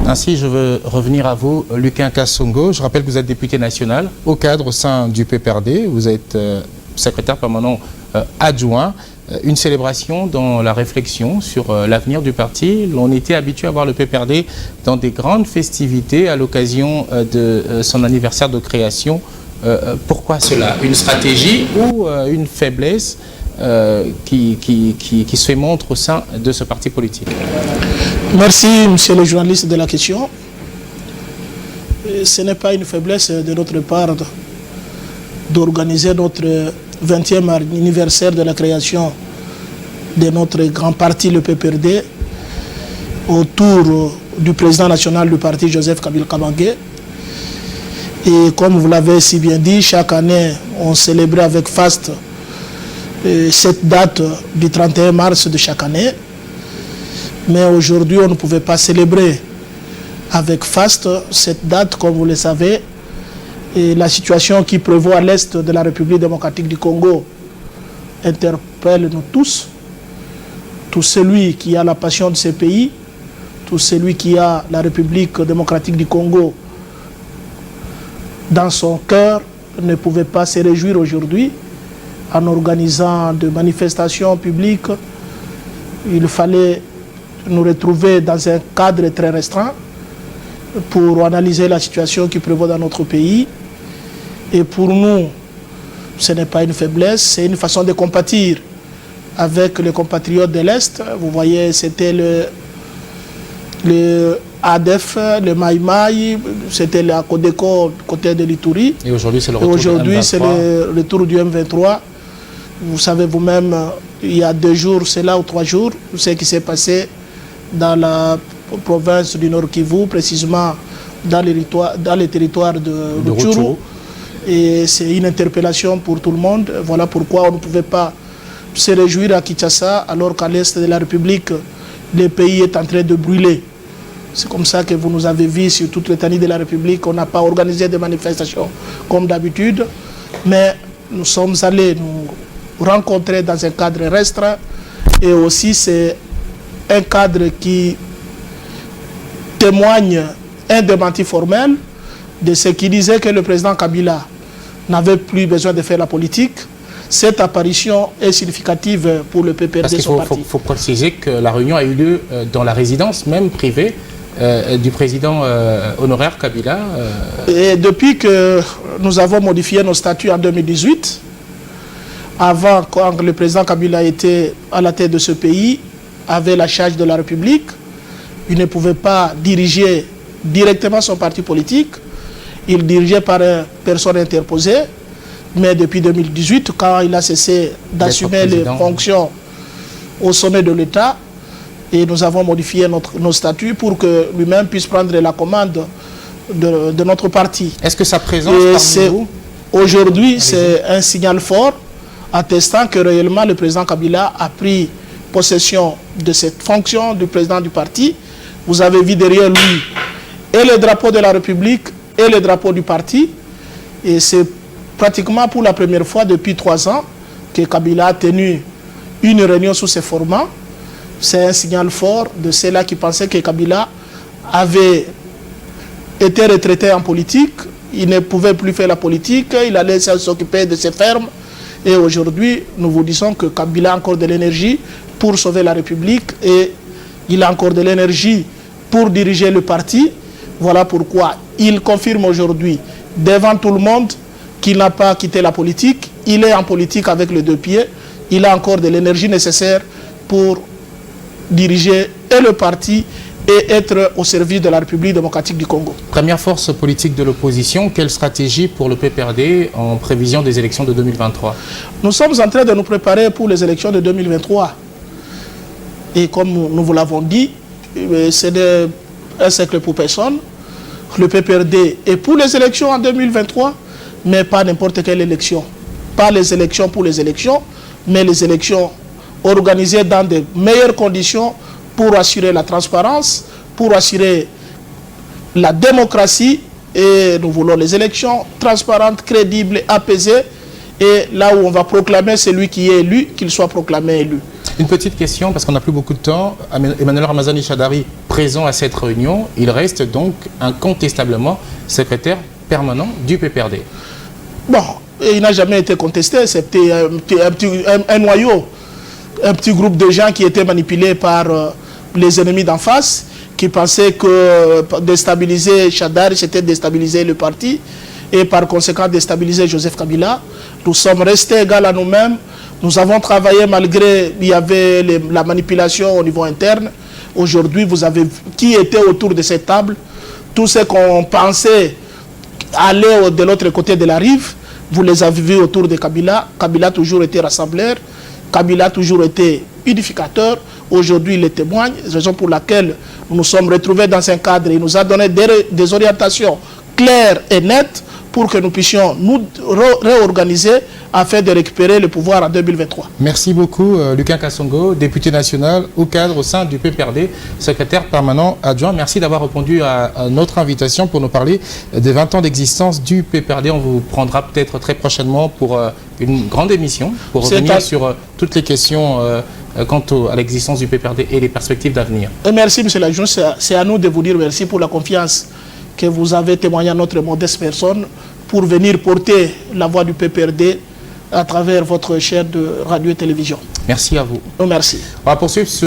Ainsi, je veux revenir à vous, Luquin Kassongo. Je rappelle que vous êtes député national au cadre au sein du PPRD. Vous êtes secrétaire permanent adjoint. Une célébration dans la réflexion sur l'avenir du parti. On était habitué à voir le PPRD dans des grandes festivités à l'occasion de son anniversaire de création. Pourquoi cela? Une stratégie ou une faiblesse qui se fait montre au sein de ce parti politique? Merci, monsieur le journaliste, de la question. Ce n'est pas une faiblesse de notre part d'organiser notre 20e anniversaire de la création de notre grand parti, le PPRD, autour du président national du parti, Joseph Kabila Kabange. Et comme vous l'avez si bien dit, chaque année, on célébrait avec faste cette date du 31 mars de chaque année. Mais aujourd'hui, on ne pouvait pas célébrer avec faste cette date, comme vous le savez. Et la situation qui prévaut à l'est de la République démocratique du Congo interpelle nous tous. Tout celui qui a la passion de ce pays, tout celui qui a la République démocratique du Congo dans son cœur ne pouvait pas se réjouir aujourd'hui en organisant des manifestations publiques. Il fallait nous retrouver dans un cadre très restreint pour analyser la situation qui prévaut dans notre pays. Et pour nous, ce n'est pas une faiblesse, c'est une façon de compatir avec les compatriotes de l'Est. Vous voyez, c'était le ADF, le Maïmaï, c'était la Codeco côté de l'Ituri. Et aujourd'hui, c'est le retour Aujourd'hui, c'est le retour du M23. Vous savez vous-même, il y a 2 jours, c'est là ou 3 jours, ce qui s'est passé dans la province du Nord Kivu, précisément dans les territoires de Rutshuru. Et c'est une interpellation pour tout le monde. Voilà pourquoi on ne pouvait pas se réjouir à Kinshasa, alors qu'à l'est de la République, le pays est en train de brûler. C'est comme ça que vous nous avez vu sur toute l'étendue de la République. On n'a pas organisé de manifestations comme d'habitude, mais nous sommes allés nous rencontrer dans un cadre restreint. Et aussi, c'est un cadre qui témoigne un démenti formel de ce qui disait que le président Kabila n'avait plus besoin de faire la politique. Cette apparition est significative pour le PPRD, son parti. Il faut préciser que la réunion a eu lieu dans la résidence même privée du président honoraire Kabila. Et depuis que nous avons modifié nos statuts en 2018, avant, quand le président Kabila était à la tête de ce pays, avait la charge de la République, il ne pouvait pas diriger directement son parti politique. Il dirigeait par une personne interposée. Mais depuis 2018, quand il a cessé d'assumer les fonctions au sommet de l'État, et nous avons modifié nos statuts pour que lui-même puisse prendre la commande de notre parti. Est-ce que sa présence parmi vous? Aujourd'hui, c'est un signal fort attestant que réellement le président Kabila a pris possession de cette fonction du président du parti. Vous avez vu derrière lui et le drapeau de la République et le drapeau du parti. Et c'est pratiquement pour la première fois depuis 3 ans que Kabila a tenu une réunion sous ce format. C'est un signal fort de ceux-là qui pensaient que Kabila avait été retraité en politique. Il ne pouvait plus faire la politique, il allait s'occuper de ses fermes. Et aujourd'hui, nous vous disons que Kabila a encore de l'énergie pour sauver la République et il a encore de l'énergie pour diriger le parti. Voilà pourquoi il confirme aujourd'hui devant tout le monde qu'il n'a pas quitté la politique. Il est en politique avec les 2 pieds. Il a encore de l'énergie nécessaire pour diriger et le parti et être au service de la République démocratique du Congo. Première force politique de l'opposition, quelle stratégie pour le PPRD en prévision des élections de 2023? Nous sommes en train de nous préparer pour les élections de 2023. Et comme nous vous l'avons dit, c'est un secret pour personne. Le PPRD est pour les élections en 2023, mais pas n'importe quelle élection. Pas les élections pour les élections, mais les élections organisées dans de meilleures conditions pour assurer la transparence, pour assurer la démocratie. Et nous voulons les élections transparentes, crédibles, apaisées. Et là où on va proclamer celui qui est élu, qu'il soit proclamé élu. Une petite question, parce qu'on n'a plus beaucoup de temps. Emmanuel Ramazani Shadari, présent à cette réunion, il reste donc incontestablement secrétaire permanent du PPRD. Bon, il n'a jamais été contesté, c'était un noyau, un petit groupe de gens qui étaient manipulés par les ennemis d'en face, qui pensaient que déstabiliser Chadar, c'était déstabiliser le parti, et par conséquent déstabiliser Joseph Kabila. Nous sommes restés égaux à nous-mêmes, nous avons travaillé malgré il y avait la manipulation au niveau interne. Aujourd'hui, vous avez vu qui était autour de cette table, tous ceux qu'on pensait aller de l'autre côté de la rive, vous les avez vus autour de Kabila. Kabila a toujours été rassembleur, Kabila a toujours été unificateur. Aujourd'hui, il les témoigne, raison pour laquelle nous nous sommes retrouvés dans un cadre. Il nous a donné des orientations claires et nettes pour que nous puissions nous réorganiser afin de récupérer le pouvoir en 2023. Merci beaucoup, Lucas Kassongo, député national au cadre au sein du PPRD, secrétaire permanent adjoint. Merci d'avoir répondu à notre invitation pour nous parler des 20 ans d'existence du PPRD. On vous prendra peut-être très prochainement pour une grande émission, pour revenir sur toutes les questions quant à l'existence du PPRD et les perspectives d'avenir. Merci, M. l'adjoint. C'est à nous de vous dire merci pour la confiance que vous avez témoigné à notre modeste personne pour venir porter la voix du PPRD à travers votre chaîne de radio et télévision. Merci à vous. Merci. On va poursuivre